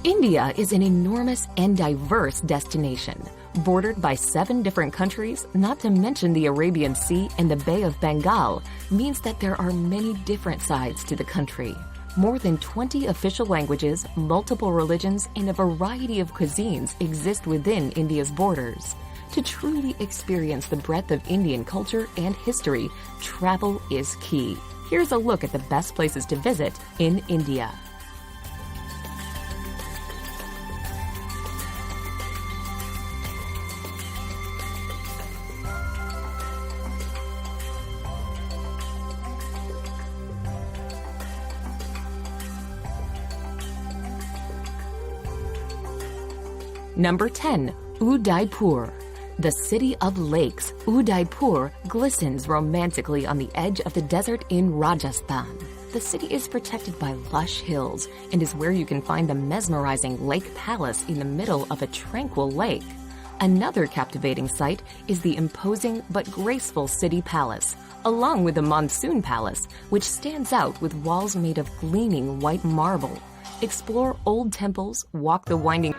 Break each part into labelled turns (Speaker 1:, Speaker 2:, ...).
Speaker 1: India is an enormous and diverse destination, bordered by 7 different countries, not to mention the Arabian Sea and the Bay of Bengal, means that there are many different sides to the country. More than 20 official languages, multiple religions, and a variety of cuisines exist within India's borders. To truly experience the breadth of Indian culture and history, travel is key. Here's a look at the best places to visit in India. Number 10. Udaipur. The city of lakes, Udaipur glistens romantically on the edge of the desert in Rajasthan. The city is protected by lush hills and is where you can find the mesmerizing Lake Palace in the middle of a tranquil lake. Another captivating sight is the imposing but graceful city palace, along with the Monsoon Palace, which stands out with walls made of gleaming white marble. Explore old temples, walk the winding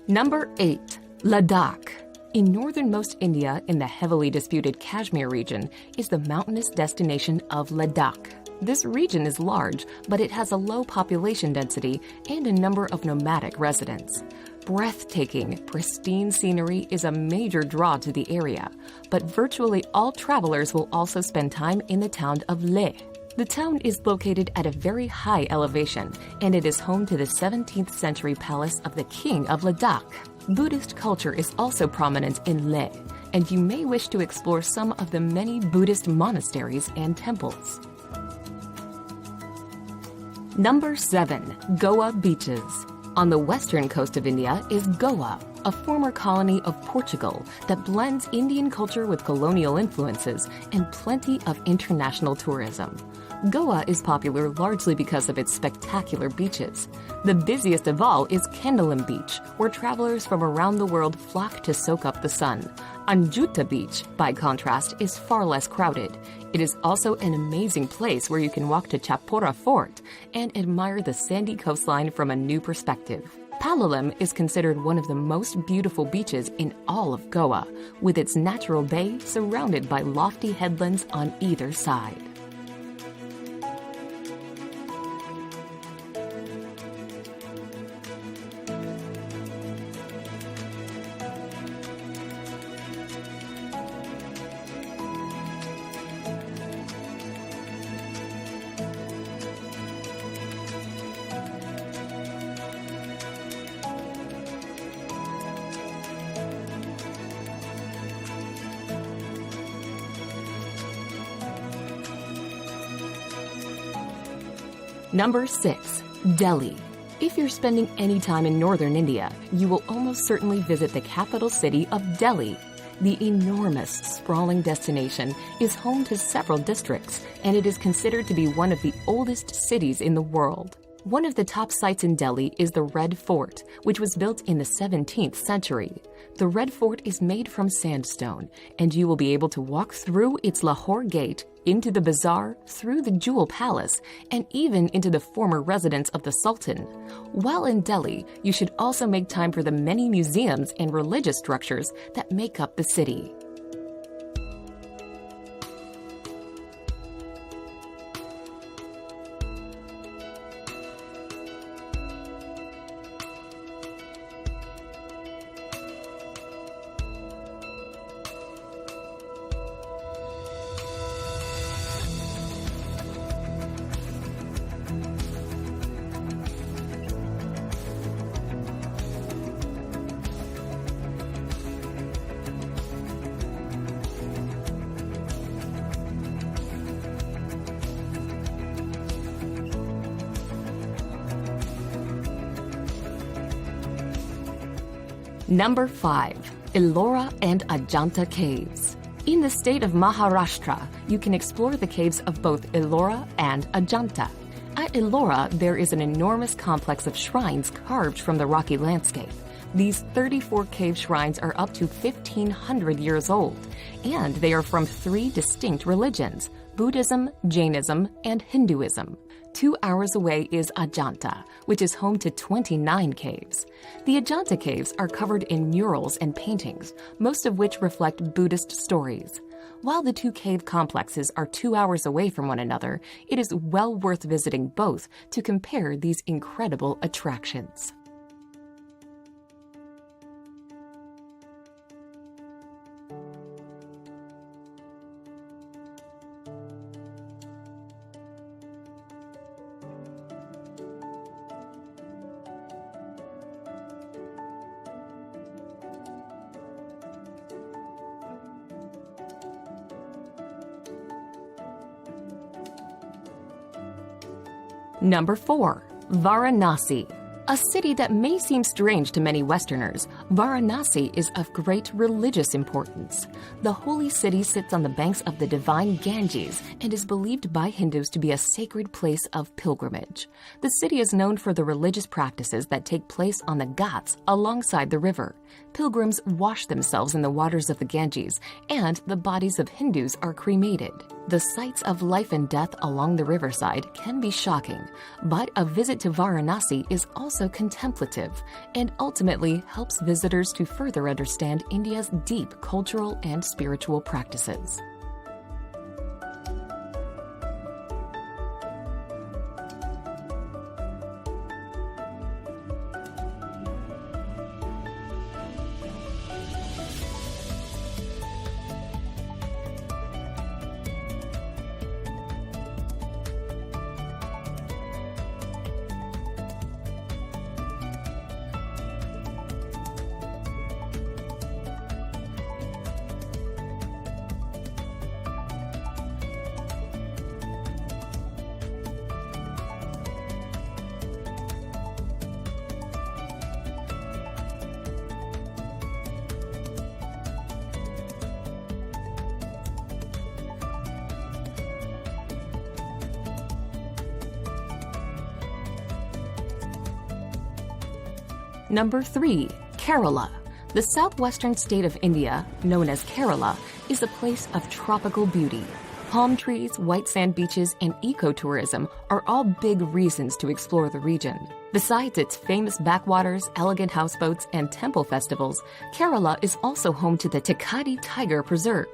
Speaker 1: Number 8. Ladakh. In northernmost India, in the heavily disputed Kashmir region, is the mountainous destination of Ladakh. This region is large, but it has a low population density and a number of nomadic residents. Breathtaking, pristine scenery is a major draw to the area, but virtually all travelers will also spend time in the town of Leh. The town is located at a very high elevation, and it is home to the 17th century palace of the King of Ladakh. Buddhist culture is also prominent in Leh, and you may wish to explore some of the many Buddhist monasteries and temples. Number 7. Goa beaches. On the western coast of India is Goa, a former colony of Portugal that blends Indian culture with colonial influences and plenty of international tourism. Goa is popular largely because of its spectacular beaches. The busiest of all is Kendalum Beach, where travelers from around the world flock to soak up the sun. Anjuta Beach, by contrast, is far less crowded. It is also an amazing place where you can walk to Chapora Fort and admire the sandy coastline from a new perspective. Palolem is considered one of the most beautiful beaches in all of Goa, with its natural bay surrounded by lofty headlands on either side. Number 6. Delhi. If you're spending any time in northern India, you will almost certainly visit the capital city of Delhi. The enormous, sprawling destination is home to several districts, and it is considered to be one of the oldest cities in the world. One of the top sites in Delhi is the Red Fort, which was built in the 17th century. The Red Fort is made from sandstone, and you will be able to walk through its Lahore Gate, into the bazaar, through the Jewel Palace, and even into the former residence of the Sultan. While in Delhi, you should also make time for the many museums and religious structures that make up the city. Number 5. Ellora and Ajanta Caves. In the state of Maharashtra, you can explore the caves of both Ellora and Ajanta. At Ellora, there is an enormous complex of shrines carved from the rocky landscape. These 34 cave shrines are up to 1,500 years old, and they are from 3 distinct religions: Buddhism, Jainism, and Hinduism. 2 hours away is Ajanta, which is home to 29 caves. The Ajanta caves are covered in murals and paintings, most of which reflect Buddhist stories. While the 2 cave complexes are 2 hours away from one another, it is well worth visiting both to compare these incredible attractions. Number 4. Varanasi. A city that may seem strange to many Westerners, Varanasi is of great religious importance. The holy city sits on the banks of the divine Ganges and is believed by Hindus to be a sacred place of pilgrimage. The city is known for the religious practices that take place on the Ghats alongside the river. Pilgrims wash themselves in the waters of the Ganges, and the bodies of Hindus are cremated. The sights of life and death along the riverside can be shocking, but a visit to Varanasi is also contemplative and ultimately helps visitors to further understand India's deep cultural and spiritual practices. Number 3. Kerala. The southwestern state of India, known as Kerala, is a place of tropical beauty. Palm trees, white sand beaches, and ecotourism are all big reasons to explore the region. Besides its famous backwaters, elegant houseboats, and temple festivals, Kerala is also home to the Tekadi Tiger Preserve.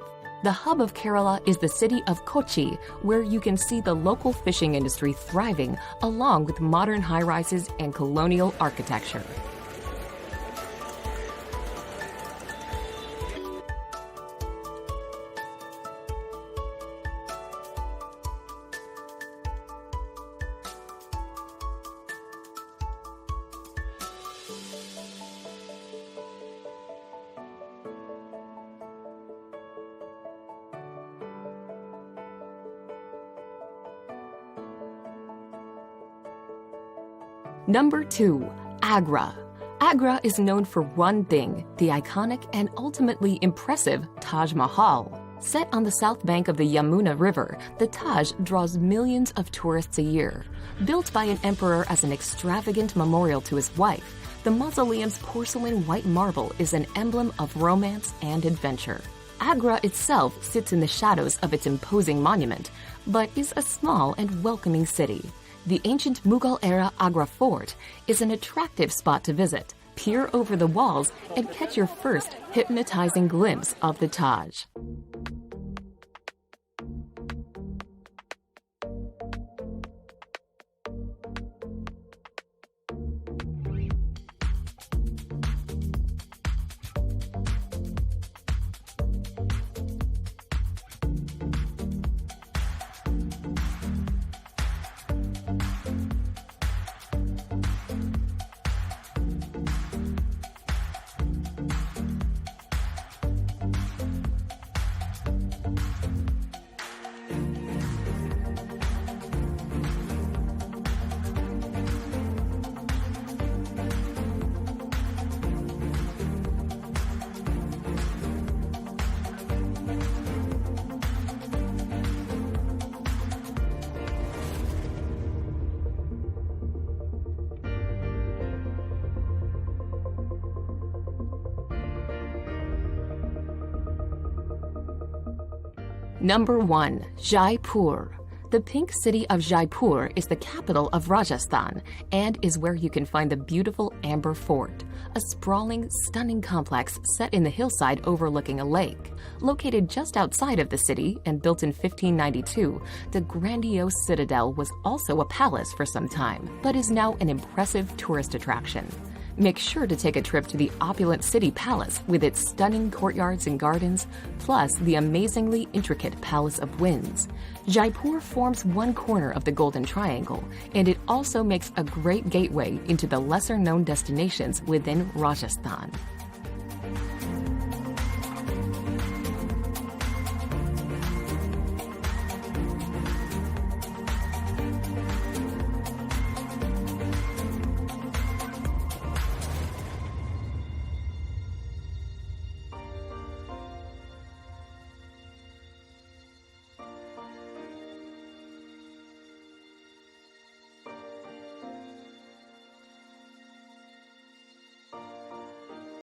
Speaker 1: The hub of Kerala is the city of Kochi, where you can see the local fishing industry thriving along with modern high-rises and colonial architecture. Number 2. Agra. Agra is known for one thing, the iconic and ultimately impressive Taj Mahal. Set on the south bank of the Yamuna River, the Taj draws millions of tourists a year. Built by an emperor as an extravagant memorial to his wife, the mausoleum's porcelain white marble is an emblem of romance and adventure. Agra itself sits in the shadows of its imposing monument, but is a small and welcoming city. The ancient Mughal-era Agra Fort is an attractive spot to visit. Peer over the walls and catch your first hypnotizing glimpse of the Taj. Number 1. Jaipur. The pink city of Jaipur is the capital of Rajasthan and is where you can find the beautiful Amber Fort, a sprawling, stunning complex set in the hillside overlooking a lake. Located just outside of the city and built in 1592, the grandiose citadel was also a palace for some time, but is now an impressive tourist attraction. Make sure to take a trip to the opulent city palace with its stunning courtyards and gardens, plus the amazingly intricate Palace of Winds. Jaipur forms one corner of the Golden Triangle, and it also makes a great gateway into the lesser-known destinations within Rajasthan.